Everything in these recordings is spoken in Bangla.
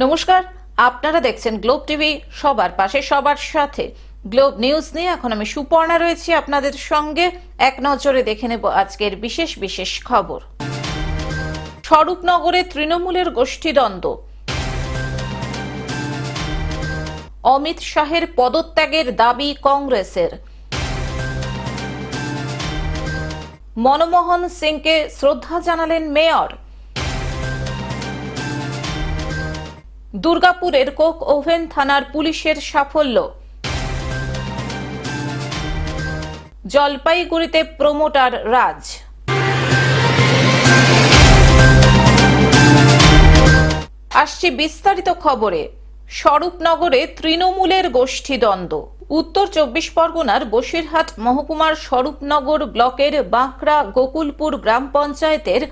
নমস্কার, আপনারা দেখছেন গ্লোব টিভি, সবার পাশে সবার সাথে। গ্লোব নিউজ নিয়ে এখন আমি সুপর্ণা রয়েছি আপনাদের সঙ্গে। এক নজরে দেখে নেব আজকের বিশেষ বিশেষ খবর। স্বরূপনগরে তৃণমূলের গোষ্ঠীদ্বন্দ্ব, অমিত শাহের পদত্যাগের দাবি কংগ্রেসের, মনমোহন সিংকে শ্রদ্ধা জানালেন মেয়র, দুর্গাপুরের কোক ওভেন থানার পুলিশের সাফল্য, জলপাইগুড়িতে প্রমোটার রাজ। আসছি বিস্তারিত খবরে। স্বরূপনগরে তৃণমূলের গোষ্ঠীদ্বন্দ্ব। উত্তর 24 পরগনার বসিরহাট মহকুমার স্বরূপনগর ব্লকের বাঁকড়া গোকুলপুর গ্রাম পঞ্চায়েতের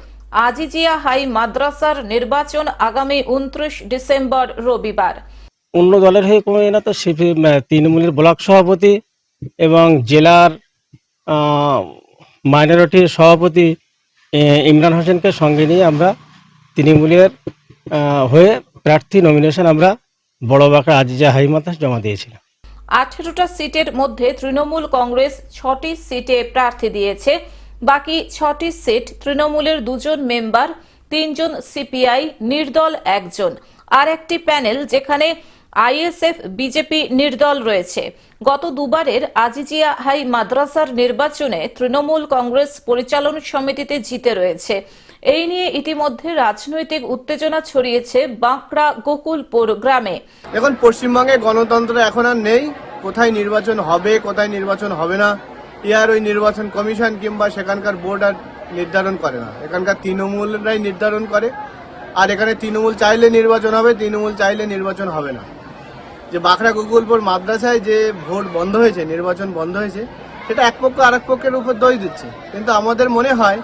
আজিজিয়া হাই মাদ্রাসার নির্বাচন আগামী 29 ডিসেম্বর রবিবার। অন্য দলের হয়ে কোনো না তো তৃণমূলের ব্লক সভাপতি এবং জেলার মাইনরিটির সভাপতি ইমরান হোসেনকে সঙ্গে নিয়ে আমরা তৃণমূলের হয়ে প্রার্থী নমিনেশন আমরা বড় বাঁকড়া আজিজিয়া হাই মাদ্রাসা জমা দিয়েছিলাম। 18টা সিটের মধ্যে তৃণমূল কংগ্রেস 6টি সিটে প্রার্থী দিয়েছে। বাকি 6টি সিট তৃণমূলের 2 জন মেম্বার, 3 জন সিপিআই, নির্দল 1 জন, আর একটি প্যানেল যেখানে আইএসএফ, বিজেপি নির্দল রয়েছে। গত দুবারের আজিজিয়া হাই মাদ্রাসার নির্বাচনে তৃণমূল কংগ্রেস পরিচালন সমিতিতে জিতে রয়েছে। এই নিয়ে ইতিমধ্যে রাজনৈতিক উত্তেজনা ছড়িয়েছে বাঁকড়া গোকুলপুর গ্রামে। এখন পশ্চিমবঙ্গে গণতন্ত্র এখন আর নেই। কোথায় নির্বাচন হবে, কোথায় নির্বাচন হবে না, ইয়ার ওই নির্বাচন কমিশন কিংবা সেখানকার বোর্ড আর নির্ধারণ করে না। এখানকার তৃণমূলরাই নির্ধারণ করে। আর এখানে তৃণমূল চাইলে নির্বাচন হবে, তৃণমূল চাইলে নির্বাচন হবে না। যে বাঁকড়া গোকুলপুর মাদ্রাসায় যে ভোট বন্ধ হয়েছে, নির্বাচন বন্ধ হয়েছে, সেটা এক পক্ষ আরেক পক্ষের উপর দোষ দিচ্ছে। কিন্তু আমাদের মনে হয়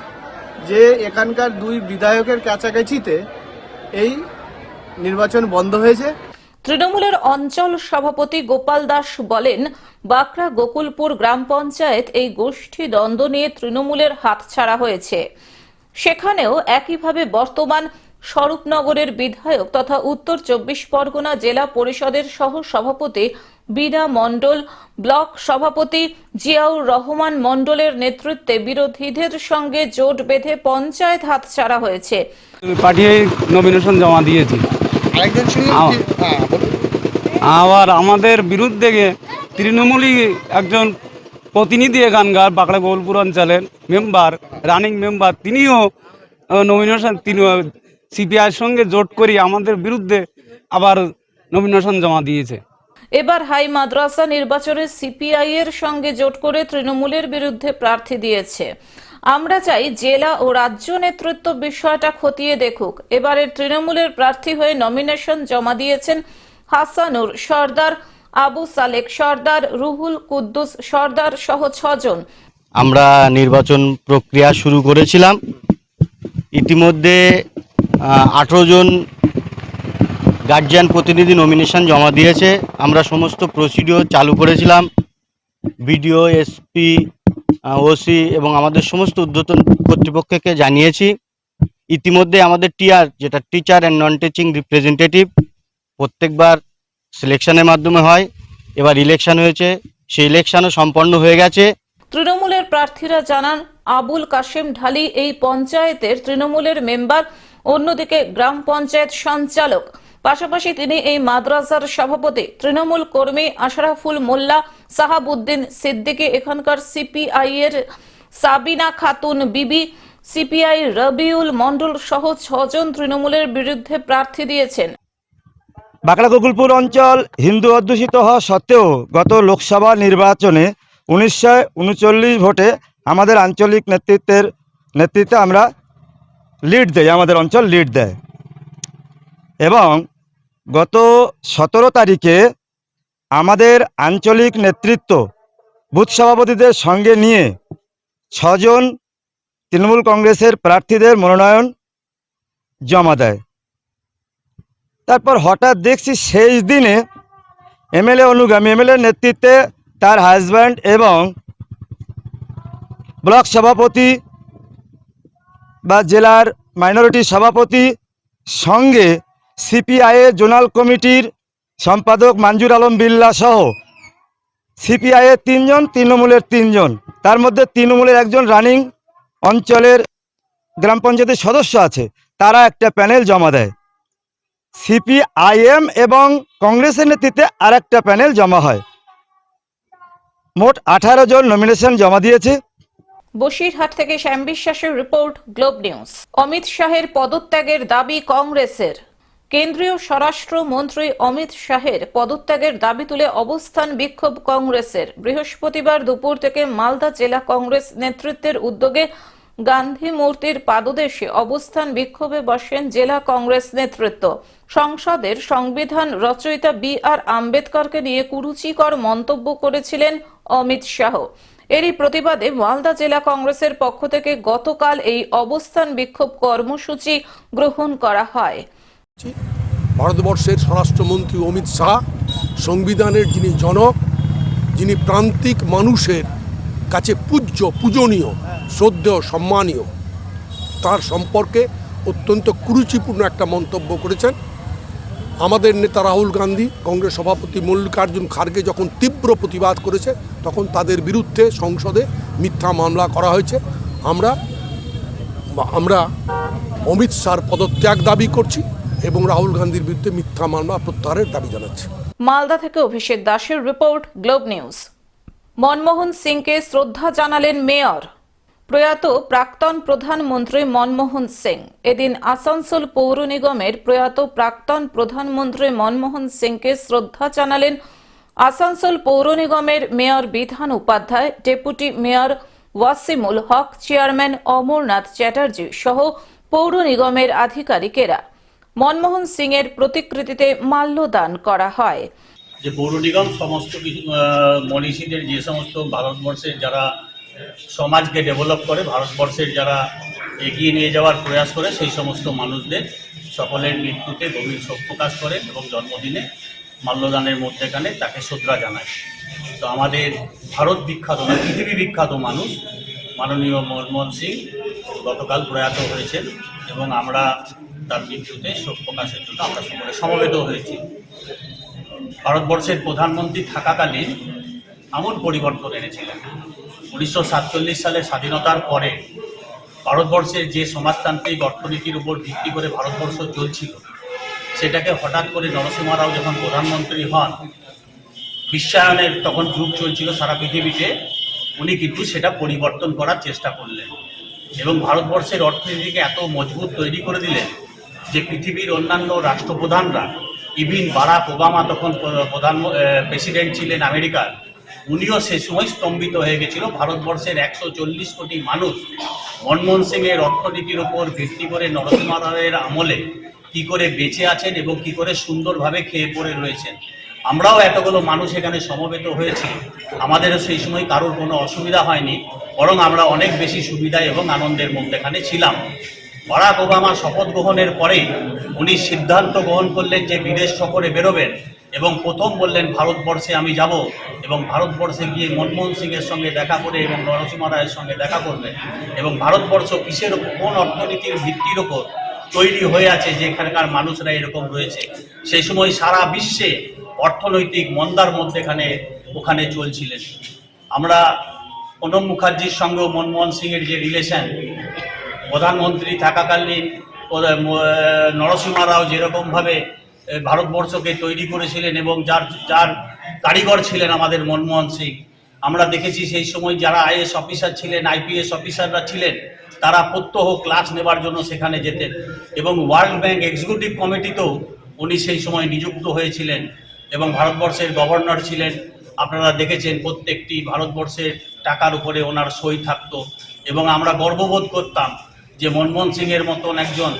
যে এখানকার 2 বিধায়কের কাছাকাছিতে এই নির্বাচন বন্ধ হয়েছে। তৃণমূলের অঞ্চল সভাপতি গোপাল দাস বলেন, বাঁকড়া গোকুলপুর গ্রাম পঞ্চায়েত এই গোষ্ঠী দ্বন্দ্ব নিয়ে তৃণমূলের হাতছাড়া হয়েছে। সেখানেও একইভাবে বর্তমান স্বরূপনগরের বিধায়ক তথা উত্তর 24 পরগনা জেলা পরিষদের সহ সভাপতি বীণা মণ্ডল, ব্লক সভাপতি জিয়াউর রহমান মণ্ডলের নেতৃত্বে বিরোধীদের সঙ্গে জোট বেঁধে পঞ্চায়েত হাতছাড়া হয়েছে। পাঠিয়ে নমিনেশন জমা দিয়েছি। আবার আমাদের বিরুদ্ধে তৃণমূলী একজন প্রতিনিধি এখানকার বাঁকড়া গোকুলপুর অঞ্চলের মেম্বার, রানিং মেম্বার, তিনিও নমিনেশন সিপিআইয়ের সঙ্গে জোট করি আমাদের বিরুদ্ধে আবার নমিনেশন জমা দিয়েছে। এবার হাই মাদ্রাসা নির্বাচনে সিপিআই এর সঙ্গে জোট করে তৃণমূলের বিরুদ্ধে প্রার্থী দিয়েছে। আমরা চাই জেলা ও রাজ্য নেতৃত্ব বিষয়টা খতিয়ে দেখুক। এবারের তৃণমূলের প্রার্থী হয়ে নমিনেশন জমা দিয়েছেন হাসানুর সর্দার, আবু সালেক সর্দার, রুহুল কুদ্দুস সর্দার সহ 6 জন। আমরা নির্বাচন প্রক্রিয়া শুরু করেছিলাম। ইতিমধ্যে 18 জন গার্জিয়ান প্রতিনিধি নমিনেশন জমা দিয়েছে। আমরা সমস্ত প্রসিডিওর চালু করেছিলাম। বিডিও, এসপি, ওসি এবং আমাদের সমস্ত ঊর্ধ্বতন কর্তৃপক্ষকে জানিয়েছি। ইতিমধ্যে আমাদের টিআর, যেটা teacher and non teaching representative, প্রত্যেকবার সিলেকশনের মাধ্যমে হয়। এবার ইলেকশন হয়েছে, সেই ইলেকশনও সম্পন্ন হয়ে গেছে। তৃণমূলের প্রার্থীরা জানান, আবুল কাশেম ঢালি এই পঞ্চায়েতের তৃণমূলের মেম্বার, অন্যদিকে গ্রাম পঞ্চায়েত সঞ্চালক, পাশাপাশি তিনি এই মাদ্রাসার সভাপতি। তৃণমূল কর্মী আশরাফুল মোল্লা, সাহাবুদ্দিন সিদ্দিকী, এখানকার সিপিআই এর সাবিনা খাতুন বিবি, সিপিআই রবিউল মণ্ডল সহ 6 জন তৃণমূলের বিরুদ্ধে প্রার্থী দিয়েছেন। বাঁকড়া গোকুলপুর অঞ্চল হিন্দু অধ্যুষিত হওয়া সত্ত্বেও গত লোকসভা নির্বাচনে 1939 ভোটে আমাদের আঞ্চলিক নেতৃত্বে আমরা লিড দেই, আমাদের অঞ্চল লিড দেয়। এবং গত 17 তারিখে আমাদের আঞ্চলিক নেতৃত্ব বুথ সভাপতিদের সঙ্গে নিয়ে 6 জন তৃণমূল কংগ্রেসের প্রার্থীদের মনোনয়ন জমা দেয়। তারপর হঠাৎ দেখছি শেষ দিনে এমএলএ অনুগামী, এমএলএর নেতৃত্বে তার হাজব্যান্ড এবং ব্লক সভাপতি বা জেলার মাইনরিটি সভাপতি সঙ্গে সিপিআই জোনাল কমিটির সম্পাদক মঞ্জুর আলম বিল্লাহ সহ সিপিআই 3 জন, তৃণমূলের 3 জন, তার মধ্যে তৃণমূলের একজন রানিং অঞ্চলের গ্রাম পঞ্চায়েতের সদস্য আছে, তারা একটা প্যানেল জমা দেয়। সিপিআইএম এবং কংগ্রেসের নেতৃত্বে আর একটা প্যানেল জমা হয়। মোট 18 জন নমিনেশন জমা দিয়েছে। বসিরহাট থেকে শ্যাম বিশ্বাসের রিপোর্ট, গ্লোব নিউজ। অমিত শাহের পদত্যাগের দাবি কংগ্রেসের। কেন্দ্রীয় স্বরাষ্ট্রমন্ত্রী অমিত শাহের পদত্যাগের দাবি তুলে অবস্থান বিক্ষোভ কংগ্রেসের। বৃহস্পতিবার দুপুর থেকে মালদা জেলা কংগ্রেস নেতৃত্বের উদ্যোগে গান্ধী মূর্তির পাদদেশে অবস্থান বিক্ষোভে বসেন জেলা কংগ্রেস নেতৃত্ব। সংসদের সংবিধান রচয়িতা বি.আর. আম্বেদকরকে নিয়ে কুরুচিকর মন্তব্য করেছিলেন অমিত শাহ। এরই প্রতিবাদে মালদা জেলা কংগ্রেসের পক্ষ থেকে গতকাল এই অবস্থান বিক্ষোভ কর্মসূচি গ্রহণ করা হয়। ভারতবর্ষের স্বরাষ্ট্রমন্ত্রী অমিত শাহ, সংবিধানের যিনি জনক, যিনি প্রান্তিক মানুষের কাছে পূজনীয়, শ্রদ্ধেয়, সম্মানীয়, তার সম্পর্কে অত্যন্ত কুরুচিপূর্ণ একটা মন্তব্য করেছেন। আমাদের নেতা রাহুল গান্ধী, কংগ্রেস সভাপতি মল্লিকার্জুন খার্গে যখন তীব্র প্রতিবাদ করেছে, তখন তাদের বিরুদ্ধে সংসদে মিথ্যা মামলা করা হয়েছে। আমরা অমিত শাহর পদত্যাগ দাবি করছি এবং রাহুল গান্ধীর বিরুদ্ধে মিথ্যা মামলা প্রত্যাহারের দাবি জানাচ্ছি। মালদা থেকে অভিষেক দাসের রিপোর্ট, গ্লোব নিউজ। মনমোহন সিংকে শ্রদ্ধা জানালেন মেয়র। প্রয়াত প্রাক্তন প্রধানমন্ত্রী মনমোহন সিং। এদিন আসানসোল পৌর নিগমের প্রয়াত প্রাক্তন প্রধানমন্ত্রী মনমোহন সিংকে শ্রদ্ধা জানালেন আসানসোল পৌর নিগমের mayor Bidhan Upadhyay, deputy mayor Wasimul হক, চেয়ারম্যান অমরনাথ চ্যাটার্জি সহ পৌর নিগমের আধিকারিকেরা। মনমোহন সিং এর প্রতিকৃতিতে মাল্যদান করা হয়। যে পৌর নিগম সমস্ত কিছু মনীষীদের, যে সমস্ত ভারতবর্ষের যারা সমাজকে ডেভেলপ করে, ভারতবর্ষের যারা এগিয়ে নিয়ে যাওয়ার প্রয়াস করে, সেই সমস্ত মানুষদের সকলের মৃত্যুতে গভীর শোক প্রকাশ করেন এবং জন্মদিনে মাল্যদানের মধ্যেখানে তাকে শ্রদ্ধা জানায়। তো আমাদের ভারত বিখ্যাত, পৃথিবী বিখ্যাত মানুষ মাননীয় মনমোহন সিং গতকাল প্রয়াত হয়েছেন এবং আমরা তার মৃত্যুতে শোক প্রকাশের জন্য আমরা সকলে সমবেত হয়েছি। ভারতবর্ষের প্রধানমন্ত্রী থাকাকালীন আমূল পরিবর্তন এনেছিলেন। 1947 সালে স্বাধীনতার পরে ভারতবর্ষের যে সমাজতান্ত্রিক অর্থনীতির উপর ভিত্তি করে ভারতবর্ষ চলছিল, সেটাকে হঠাৎ করে নরসিংহ রাও যখন প্রধানমন্ত্রী হন, বিশ্বায়নের তখন যুগ চলছিল সারা পৃথিবীতে, উনি কিন্তু সেটা পরিবর্তন করার চেষ্টা করলেন এবং ভারতবর্ষের অর্থনীতিকে এত মজবুত তৈরি করে দিলেন যে পৃথিবীর অন্যান্য রাষ্ট্রপ্রধানরা, ইভিন বারাক ওবামা তখন প্রেসিডেন্ট ছিলেন আমেরিকার, উনিও সে সময় স্তম্ভিত হয়ে গেছিল। ভারতবর্ষের 140 কোটি মানুষ মনমোহন সিংয়ের অর্থনীতির উপর ভিত্তি করে নরসিংহ রাওয়ের আমলে কী করে বেঁচে আছেন এবং কী করে সুন্দরভাবে খেয়ে পড়ে রয়েছেন। আমরাও এতগুলো মানুষ এখানে সমবেত হয়েছি, আমাদেরও সেই সময় কারোর কোনো অসুবিধা হয়নি, বরং আমরা অনেক বেশি সুবিধা এবং আনন্দের মধ্যেখানে ছিলাম। বারাক ওবামা শপথ গ্রহণের পরেই উনি সিদ্ধান্ত গ্রহণ করলেন যে বিদেশ সফরে বেরোবেন এবং প্রথম বললেন ভারতবর্ষে আমি যাব এবং ভারতবর্ষে গিয়ে মনমোহন সিংয়ের সঙ্গে দেখা করে এবং নরসিংহ রায়ের সঙ্গে দেখা করবেন এবং ভারতবর্ষ কিসের ওপর, কোন অর্থনীতির ভিত্তির ওপর তৈরি হয়ে আছে যে এখানকার মানুষরা এরকম রয়েছে। সেই সময় সারা বিশ্বে অর্থনৈতিক মন্দার মধ্যেখানে ওখানে চলছিলেন। আমরা প্রণব মুখার্জির সঙ্গেও মনমোহন সিংয়ের যে রিলেশন, প্রধানমন্ত্রী থাকাকালীন নরসিংহ রাও যেরকমভাবে ভারতবর্ষকে তৈরি করেছিলেন এবং যার কারিগর ছিলেন আমাদের মনমোহন সিং, আমরা দেখেছি সেই সময় যারা আইএস অফিসার ছিলেন, আইপিএস অফিসাররা ছিলেন, তারা প্রত্যহ ক্লাস নেবার জন্য সেখানে যেতেন এবং ওয়ার্ল্ড ব্যাংক এক্সিকিউটিভ কমিটিতেও উনি সেই সময় নিযুক্ত হয়েছিলেন এবং ভারতবর্ষের গভর্নর ছিলেন। আপনারা দেখেছেন প্রত্যেকটি ভারতবর্ষের টাকার উপরে ওনার সই থাকতো এবং আমরা গর্ববোধ করতাম যে মনমোহন সিংয়ের মতন একজন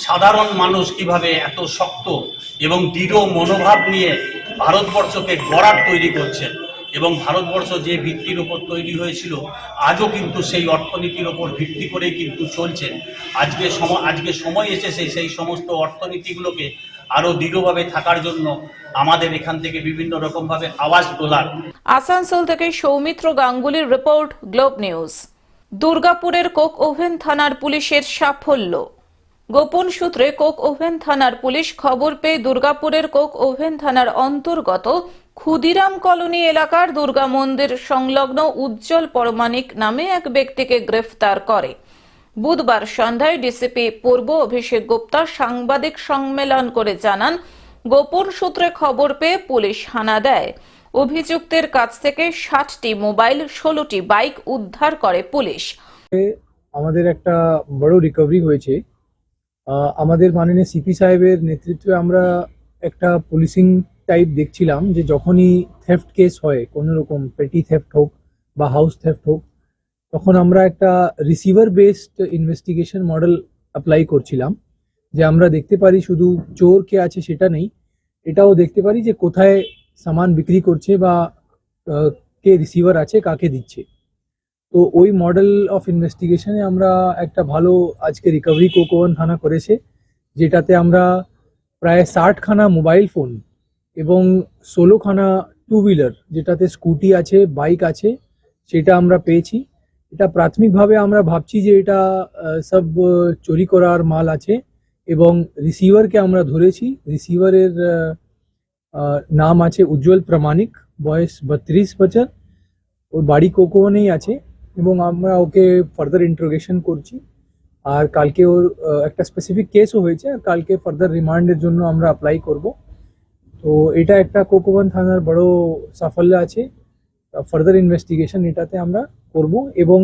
সাধারণ মানুষ কিভাবে এত শক্ত এবং দৃঢ় মনোভাব নিয়ে ভারতবর্ষকে গড়ার তৈরি করছেন এবং ভারতবর্ষ যে ভিত্তির উপর তৈরি হয়েছিল আজও কিন্তু সেই অর্থনীতির উপর ভিত্তি করেই কিন্তু চলছেন। আজকে সময় এসেছে সেই সমস্ত অর্থনীতিগুলোকে আরও দৃঢ়ভাবে থাকার জন্য আমাদের এখান থেকে বিভিন্ন রকমভাবে আওয়াজ তোলার। আসানসোল থেকে সৌমিত্র গাঙ্গুলির রিপোর্ট, গ্লোব নিউজ। দুর্গাপুরের কোক ওভেন থানার পুলিশের সাফল্য। গোপন সূত্রে কোক ওভেন থানার পুলিশ খবর পেয়ে দুর্গাপুরের কোক ওভেন থানার অন্তর্গত ক্ষুদিরাম কলোনি এলাকার দুর্গা মন্দির সংলগ্ন উজ্জ্বল পরমাণিক নামে এক ব্যক্তিকে গ্রেফতার করে। বুধবার সন্ধ্যায় ডিসিপি পূর্ব অভিষেক গুপ্তা সাংবাদিক সম্মেলন করে জানান, গোপন সূত্রে খবর পেয়ে পুলিশ হানা দেয়। অভিযুক্তের কাছ থেকে 60টি মোবাইল, 16টি বাইক উদ্ধার করে পুলিশ। আমাদের একটা বড় রিকভারি হয়েছে। আমাদের মাননীয় সিপি সাহেবের নেতৃত্বে আমরা একটা পুলিশিং টাইপ দেখছিলাম যে যখনই থেফট কেস হয়, কোনো রকম পেটি থেফট হোক বা হাউস থেফট হোক, তখন আমরা একটা receiver based investigation model apply করছিলাম, যে আমরা দেখতে পারি শুধু চোর কে আছে সেটা নেই, এটাও দেখতে পারি যে কোথায় সামান বিক্রি করছে বা কে রিসিভার আছে, কাকে দিচ্ছে। তো ওই মডেল অফ ইনভেস্টিগেশনে আমরা একটা ভালো আজকে রিকভারি কোক ওভেন থানা করেছে, যেটাতে আমরা প্রায় 60খানা মোবাইল ফোন এবং 16খানা টু হুইলার, যেটাতে স্কুটি আছে, বাইক আছে, সেটা আমরা পেয়েছি। এটা প্রাথমিকভাবে আমরা ভাবছি যে এটা সব চুরি করার মাল আছে এবং রিসিভারকে আমরা ধরেছি। রিসিভারের নাম আছে উজ্জ্বল প্রামাণিক, বয়স 32 বছর, ওর বাড়ি কোক ওভেনেই আছে এবং আমরা ওকে ফার্দার ইন্টারোগেশন করছি। আর কালকে ওর একটা স্পেসিফিক কেসও হয়েছে, আর কালকে ফার্দার রিমান্ডের জন্য আমরা অ্যাপ্লাই করব। তো এটা একটা কোক ওভেন থানার বড় সাফল্য আছে। ফার্দার ইনভেস্টিগেশন এটাতে আমরা করব এবং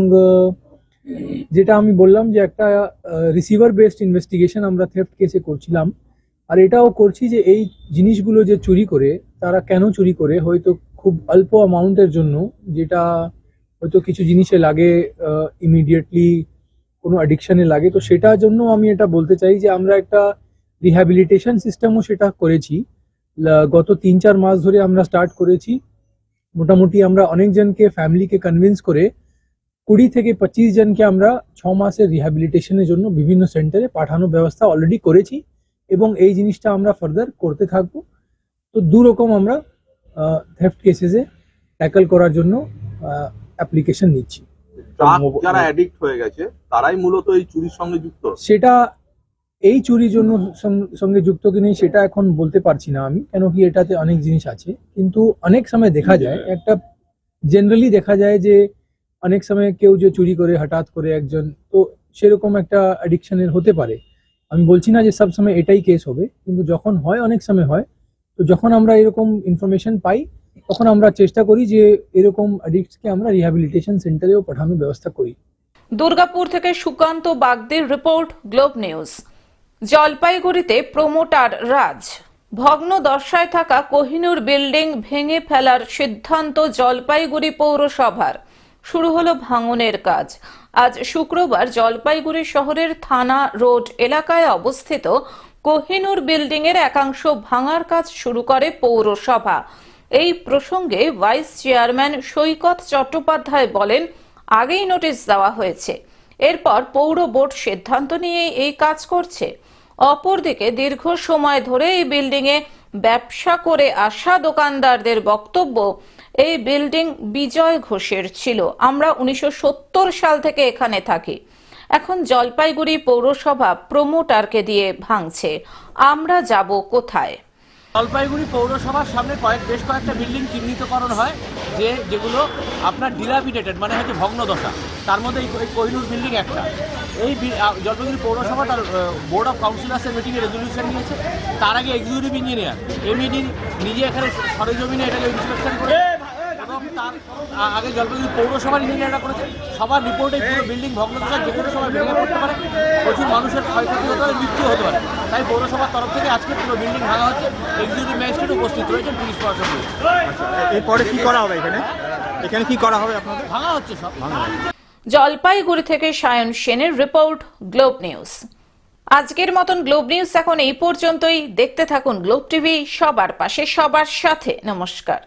যেটা আমি বললাম যে একটা রিসিভার বেসড ইনভেস্টিগেশন আমরা থেফট কেসে করছিলাম, আর এটাও করছি যে এই জিনিসগুলো যে চুরি করে তারা কেন চুরি করে, হয়তো খুব অল্প অ্যামাউন্টের জন্য, যেটা হয়তো কিছু জিনিসে লাগে, ইমিডিয়েটলি কোনো অ্যাডিকশনে লাগে, তো সেটার জন্য আমি এটা বলতে চাই যে আমরা একটা রিহ্যাবিলিটেশন সিস্টেমও সেটা করেছি। গত 3-4 মাস ধরে আমরা স্টার্ট করেছি। মোটামুটি আমরা অনেকজনকে, ফ্যামিলিকে কনভিন্স করে 20 থেকে 25 জনকে আমরা 6 মাসের রিহ্যাবিলিটেশনের জন্য বিভিন্ন সেন্টারে পাঠানোর ব্যবস্থা অলরেডি করেছি এবং এই জিনিসটা আমরা ফার্দার করতে থাকবো। তো দুরকম আমরা থেফট কেসেসে ট্যাকল করার জন্য অ্যাপ্লিকেশন নিচ্ছি। যারা অ্যাডিক্ট হয়ে গেছে তারাই মূলত এই চুরির সঙ্গে যুক্ত। সেটা এই চুরির জন্য সঙ্গে যুক্ত কি নেই সেটা এখন বলতে পারছি না আমি, কেন কি এটাতে অনেক জিনিস আছে। কিন্তু অনেক সময় দেখা যায়, একটা জেনারেলি দেখা যায় যে অনেক সময় কেউ যে চুরি করে হঠাৎ করে একজন, তো সেরকম একটা অ্যাডিকশনের হতে পারে। আমি বলছি না যে সব সময় এটাই কেস হবে, কিন্তু যখন হয়, অনেক সময় হয়। তো যখন আমরা এরকম ইনফরমেশন পাই তখন আমরা চেষ্টা করি যে এরকম অ্যাডিক্টসকে আমরা রিহ্যাবিলিটেশন সেন্টারেও পাঠানোর ব্যবস্থা করি। দুর্গাপুর থেকে সুকান্ত বাগদির রিপোর্ট, গ্লোব নিউজ। জলপাইগুড়িতে প্রমোটার রাজ। ভগ্ন দশায় থাকা কোহিনুর বিল্ডিং ভেঙে ফেলার সিদ্ধান্ত জলপাইগুড়ি পৌরসভার। শুরু হলো ভাঙনের কাজ। আজ শুক্রবার জলপাইগুড়ি শহরের থানা রোড এলাকায় অবস্থিত কোহিনুর বিল্ডিং এর একাংশ ভাঙার কাজ শুরু করে পৌরসভা। এই প্রসঙ্গে ভাইস চেয়ারম্যান সৈকত চট্টোপাধ্যায় বলেন, আগেই নোটিশ দেওয়া হয়েছে, এরপর পৌর বোর্ড সিদ্ধান্ত নিয়ে এই কাজ করছে। অপরদিকে দীর্ঘ সময় ধরে এই বিল্ডিং এ ব্যবসা করে আসা দোকানদারদের বক্তব্য, এই বিল্ডিং বিজয় ঘোষের ছিল, আমরা 1970 সাল থেকে এখানে থাকি, এখন জলপাইগুড়ি পৌরসভা প্রমোটারকে দিয়ে ভাঙছে, আমরা যাব কোথায়? জলপাইগুড়ি পৌরসভার সামনে বেশ কয়েকটা বিল্ডিং চিহ্নিতকরণ হয় যেগুলো আপনার ডিলাপিডেটেড, মানে হচ্ছে ভগ্নদশা। তার মধ্যে এই কোহিনুর বিল্ডিং একটা। এই জলপাইগুড়ি পৌরসভা তার বোর্ড অফ কাউন্সিলার্সের মিটিংয়ে রেজলিউশন নিয়েছে। তার আগে এক্সিকিউটিভ ইঞ্জিনিয়ার এমইডি নিজে এখানে সরেজমিনে এটাকে ইন্সপেকশন করে, এবং তার আগে জলপাইগুড়ি পৌরসভার ইঞ্জিনিয়াররা করেছে। সবার রিপোর্টে পুরো বিল্ডিং ভগ্নদশা, যে কোনো সময় ভেঙে পড়তে পারে, প্রচুর মানুষের ক্ষয়ক্ষতি হতে পারে, মৃত্যু হতে পারে। তাই পৌরসভার তরফ থেকে আজকে পুরো বিল্ডিং ভাঙা হচ্ছে। এক্সিকিউটিভ ম্যাজিস্ট্রেট উপস্থিত রয়েছেন, পুলিশ প্রশাসন। এরপরে কি করা হবে? এখানে কি করা হবে? আপনাদের ভাঙা হচ্ছে সব। জলপাইগুড়ি থেকে সায়ন সেনের রিপোর্ট, গ্লোব নিউজ। আজকের মতন গ্লোব নিউজ এখন এই পর্যন্তই। দেখতে থাকুন গ্লোব টিভি, সবার পাশে সবার সাথে। নমস্কার।